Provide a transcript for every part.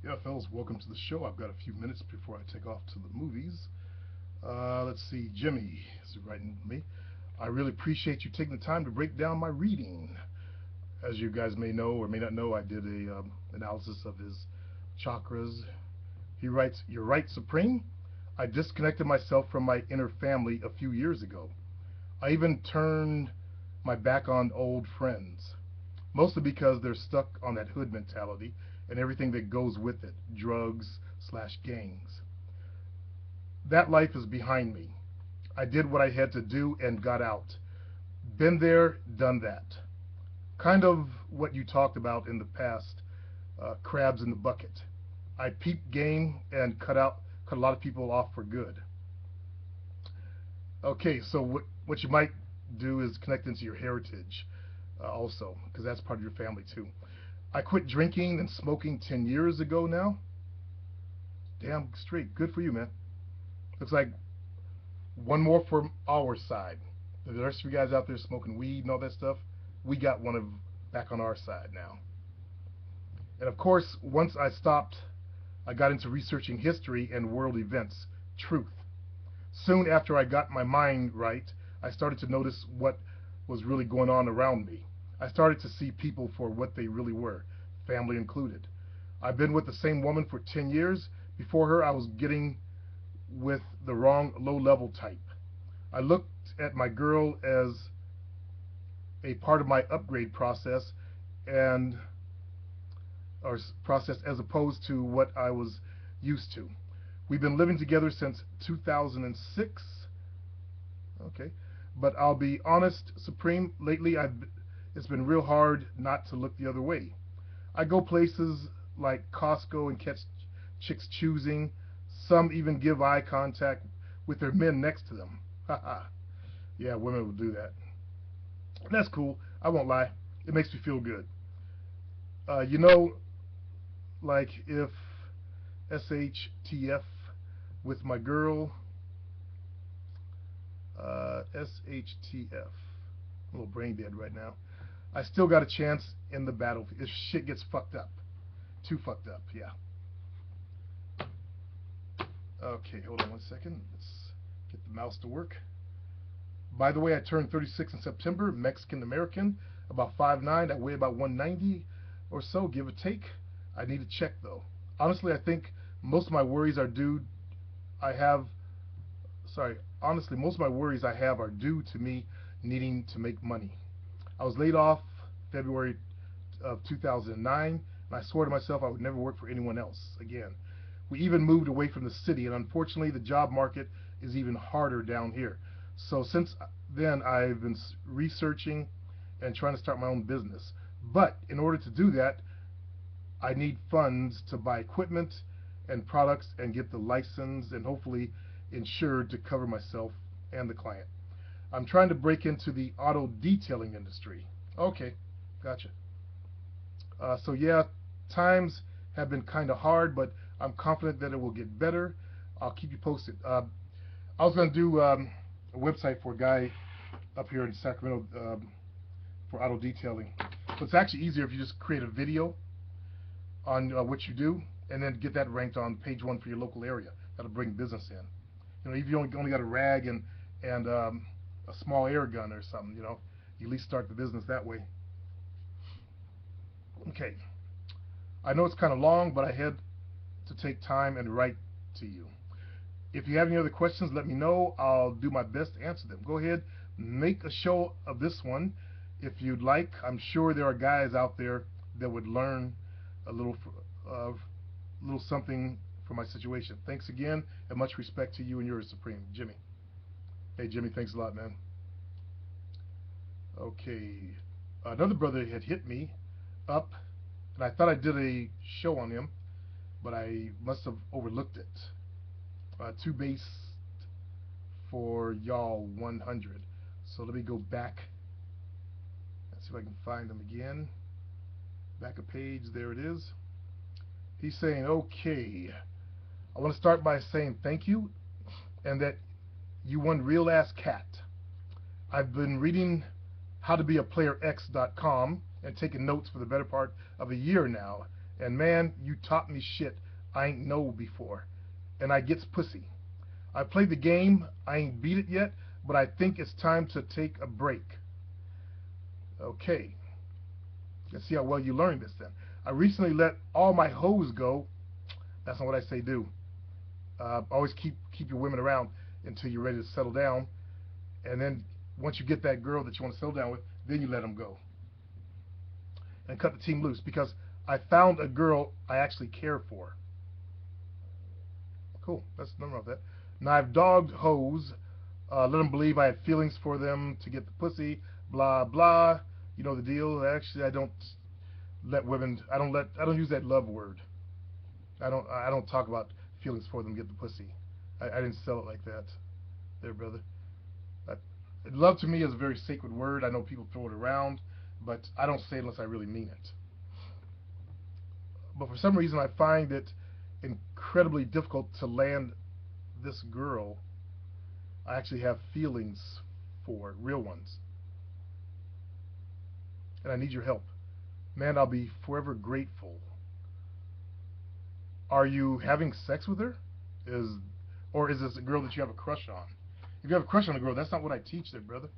Yeah, fellas, welcome to the show. I've got a few minutes before I take off to the movies. Let's see, Jimmy is writing me. I really appreciate you taking the time to break down my reading. As you guys may know or may not know, I did a analysis of his chakras. He writes, "You're right, Supreme. I disconnected myself from my inner family a few years ago. I even turned my back on old friends, mostly because they're stuck on that hood mentality and everything that goes with it, drugs/gangs. That life is behind me. I did what I had to do and got out. Been there, done that. Kind of what you talked about in the past, crabs in the bucket. I peeped game and cut a lot of people off for good. Okay, so what you might do is connect into your heritage also, because that's part of your family too. I quit drinking and smoking 10 years ago now. Damn straight. Good for you, man. Looks like one more from our side. The rest of you guys out there smoking weed and all that stuff, we got one of back on our side now. And of course, once I stopped, I got into researching history and world events, truth. Soon after I got my mind right, I started to notice what was really going on around me. I started to see people for what they really were, family included. I've been with the same woman for 10 years. Before her, I was getting with the wrong low level type. I looked at my girl as a part of my upgrade process and or process as opposed to what I was used to. We've been living together since 2006. Okay. But I'll be honest, Supreme, lately it's been real hard not to look the other way. I go places like Costco and catch chicks choosing. Some even give eye contact with their men next to them. Haha. Yeah, women will do that. And that's cool. I won't lie. It makes me feel good. You know, like if SHTF with my girl, SHTF. A little brain dead right now. I still got a chance in the battle if shit gets fucked up. Too fucked up, yeah. Okay, hold on one second. Let's get the mouse to work. By the way, I turned 36 in September, Mexican American, about 5'9". I weigh about 190 or so, give or take. I need to check though. Honestly, I think most of my worries are due. I have, sorry, honestly, most of my worries I have are due to me needing to make money. I was laid off February of 2009, and I swore to myself I would never work for anyone else again. We even moved away from the city, and unfortunately, the job market is even harder down here. So since then, I've been researching and trying to start my own business. But in order to do that, I need funds to buy equipment and products and get the license and hopefully insured to cover myself and the client. I'm trying to break into the auto detailing industry. Okay, gotcha. So yeah, times have been kind of hard, but I'm confident that it will get better. I'll keep you posted. I was going to do a website for a guy up here in Sacramento for auto detailing. So it's actually easier if you just create a video on what you do and then get that ranked on page one for your local area. That'll bring business in. You know, if you only got a rag and a small air gun or something, you know, you at least start the business that way. Okay. I know it's kind of long, but I had to take time and write to you. If you have any other questions, let me know. I'll do my best to answer them. Go ahead, make a show of this one if you'd like. I'm sure there are guys out there that would learn a little something from my situation. Thanks again, and much respect to you and yours, Supreme. Jimmy. Hey, Jimmy, thanks a lot, man. Okay. Another brother had hit me up, and I thought I did a show on him, but I must have overlooked it. Two base for y'all 100. So let me go back. Let's see if I can find him again. Back a page. There it is. He's saying, okay, I want to start by saying thank you and that you won Real Ass Cat. I've been reading howtobeaplayerx.com and taking notes for the better part of a year now, And man, you taught me shit I ain't know before. And I gets pussy. I played the game, I ain't beat it yet, but I think it's time to take a break. Okay. Let's see how well you learned this then. I recently let all my hoes go. That's not what I say do. Always keep your women around until you're ready to settle down. And then once you get that girl that you want to settle down with, then you let them go. And cut the team loose, because I found a girl I actually care for. Cool. That's nothing wrong with that. Now I've dogged hoes, let them believe I had feelings for them to get the pussy, blah blah. You know the deal. Actually, I don't let women. I don't use that love word. I don't talk about feelings for them to get the pussy. I didn't sell it like that, there, brother. Love to me is a very sacred word. I know people throw it around, but I don't say it unless I really mean it. But for some reason, I find it incredibly difficult to land this girl I actually have feelings for, real ones. And I need your help. Man, I'll be forever grateful. Are you having sex with her? Or is this a girl that you have a crush on? If you have a crush on a girl, that's not what I teach there, brother.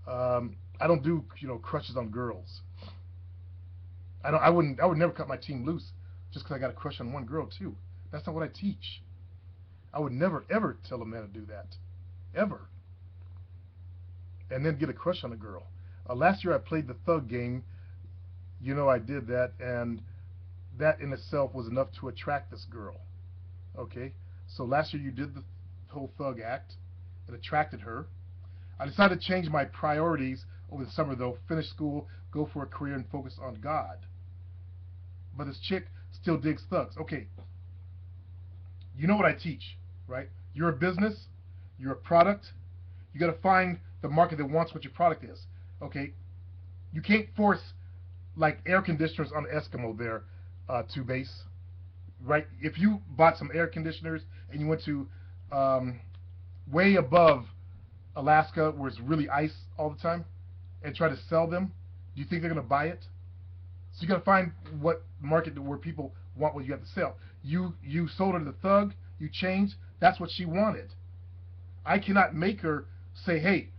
I don't do, crushes on girls. I would never cut my team loose just because I got a crush on one girl too. That's not what I teach. I would never ever tell a man to do that, ever. And then get a crush on a girl. Last year I played the thug game. I did that, and that in itself was enough to attract this girl. Okay, so last year you did the whole thug act. It attracted her. I decided to change my priorities over the summer though. Finish school, go for a career, and focus on God. But this chick still digs thugs. Okay, you know what I teach, right? You're a business, you're a product. You got to find the market that wants what your product is. Okay, you can't force like air conditioners on Eskimo there to base, right? If you bought some air conditioners and you went to way above Alaska where it's really ice all the time and try to sell them, do you think they're going to buy it? So you got to find what market where people want what you have to sell. You sold her the thug, you changed, that's what she wanted. I cannot make her say, hey,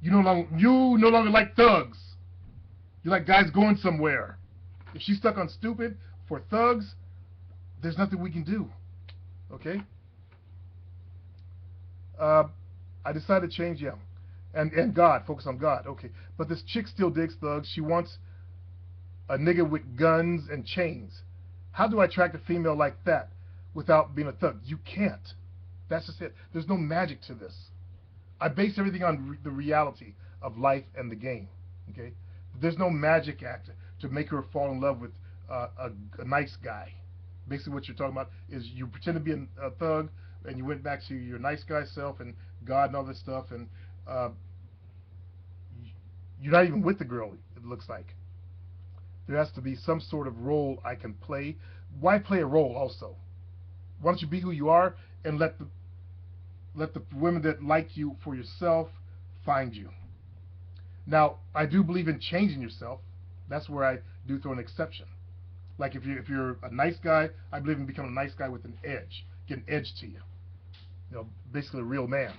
you no longer like thugs. You like guys going somewhere. If she's stuck on stupid for thugs, there's nothing we can do. Okay? I decided to change, yeah. And God, focus on God. Okay. But this chick still digs thugs. She wants a nigga with guns and chains. How do I attract a female like that without being a thug? You can't. That's just it. There's no magic to this. I base everything on the reality of life and the game. Okay? There's no magic act to make her fall in love with a nice guy. Basically what you're talking about is you pretend to be a thug and you went back to your nice guy self and God and all this stuff, and you're not even with the girl, it looks like. There has to be some sort of role I can play. Why play a role also? Why don't you be who you are and let the women that like you for yourself find you. Now, I do believe in changing yourself. That's where I do throw an exception. Like if you're a nice guy, I believe in becoming a nice guy with an edge. Get an edge to you. Basically a real man.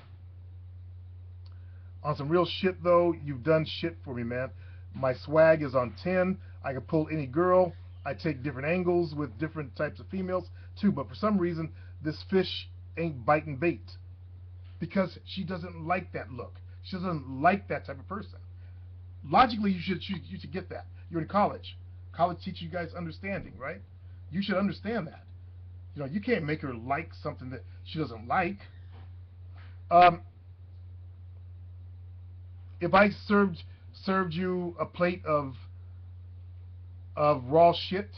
On some real shit though, you've done shit for me, man. My swag is on 10. I can pull any girl. I take different angles with different types of females too, but for some reason this fish ain't biting bait. Because she doesn't like that look. She doesn't like that type of person. Logically, you should get that. You're in college. College teaches you guys understanding, right? You should understand that. You can't make her like something that she doesn't like. If I served you a plate of raw shit,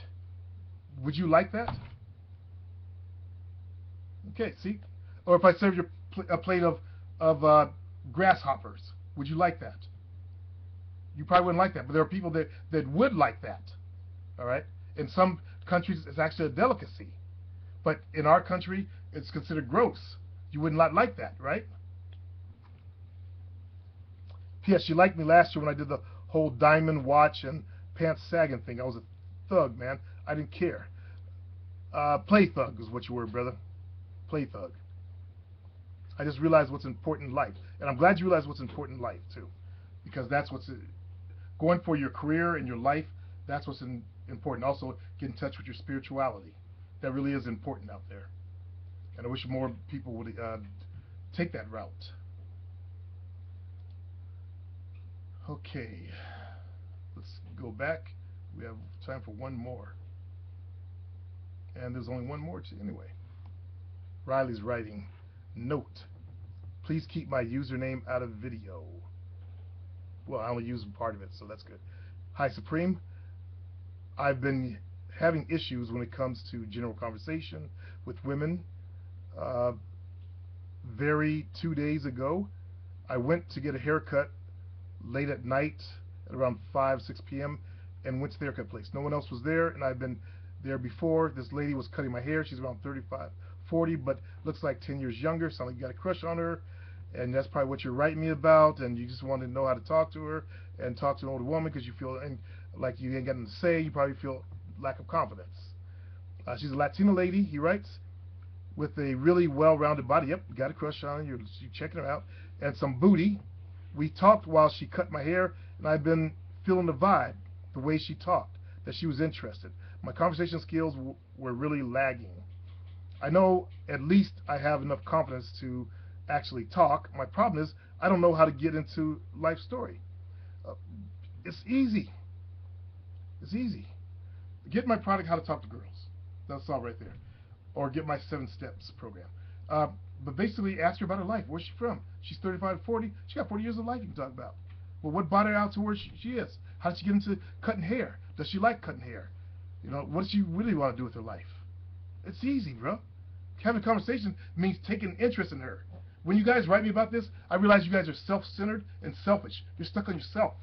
would you like that? Okay, see? Or if I served you a plate of grasshoppers, would you like that? You probably wouldn't like that, but there are people that would like that. All right? In some countries, it's actually a delicacy. But in our country, it's considered gross. You would not like that, right? P.S. She liked me last year when I did the whole diamond watch and pants sagging thing. I was a thug, man. I didn't care. Play thug is what you were, brother. Play thug. I just realized what's important in life. And I'm glad you realized what's important in life, too. Because that's what's going for your career and your life. That's what's important. Also, get in touch with your spirituality. That really is important out there. And I wish more people would take that route. Okay. Let's go back. We have time for one more. And there's only one more anyway. Riley's writing, note, please keep my username out of video. Well, I only use part of it, so that's good. Hi, Supreme. I've been having issues when it comes to general conversation with women. 2 days ago, I went to get a haircut late at night at around 5-6 p.m. and went to the haircut place. No one else was there, and I've been there before. This lady was cutting my hair. She's around 35, 40, but looks like 10 years younger. Sounds like you got a crush on her, and that's probably what you're writing me about, and you just want to know how to talk to her and talk to an older woman because you feel like you ain't got nothing to say. You probably feel lack of confidence. She's a Latina lady, he writes, with a really well-rounded body. Yep, got a crush on her. You're checking her out. And some booty. We talked while she cut my hair, and I've been feeling the vibe, the way she talked, that she was interested. My conversation skills were really lagging. I know at least I have enough confidence to actually talk. My problem is I don't know how to get into life story. It's easy. It's easy. Get my product, How to Talk to Girls. That's all right there. Or get my 7 Steps program. But basically ask her about her life. Where's she from? She's 35 to 40. She got 40 years of life you can talk about. Well, what brought her out to where she is? How did she get into cutting hair? Does she like cutting hair? You know, what does she really want to do with her life? It's easy, bro. Having a conversation means taking interest in her. When you guys write me about this, I realize you guys are self-centered and selfish. You're stuck on yourself.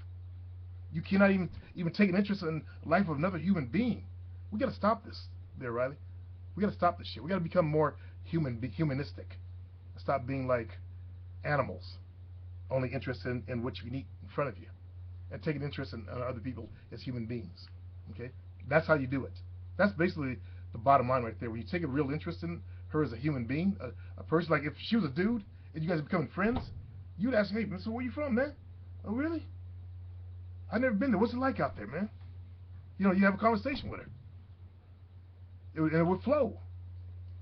You cannot even take an interest in the life of another human being. We got to stop this there, Riley. We got to stop this shit. We got to become more humanistic. Stop being like animals, only interested in what you can eat in front of you, and taking interest in other people as human beings. Okay, that's how you do it. That's basically the bottom line right there. When you take a real interest in her as a human being, a person, like if she was a dude and you guys are becoming friends, you'd ask, hey, so where you from, man? Oh, really? I've never been there. What's it like out there, man? You know, you have a conversation with her. And it would flow.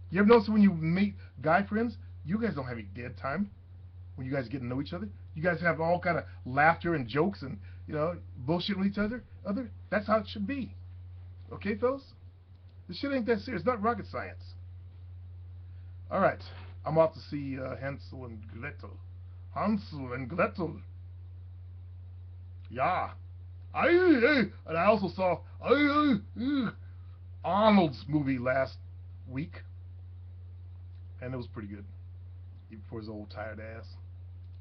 You ever notice when you meet guy friends, you guys don't have any dead time when you guys get to know each other? You guys have all kind of laughter and jokes and, you know, bullshit with each other. That's how it should be. Okay, fellas? This shit ain't that serious. It's not rocket science. All right. I'm off to see Hansel and Gretel. Hansel and Gretel. Yeah. And I also saw Arnold's movie last week, and it was pretty good, even for his old tired ass.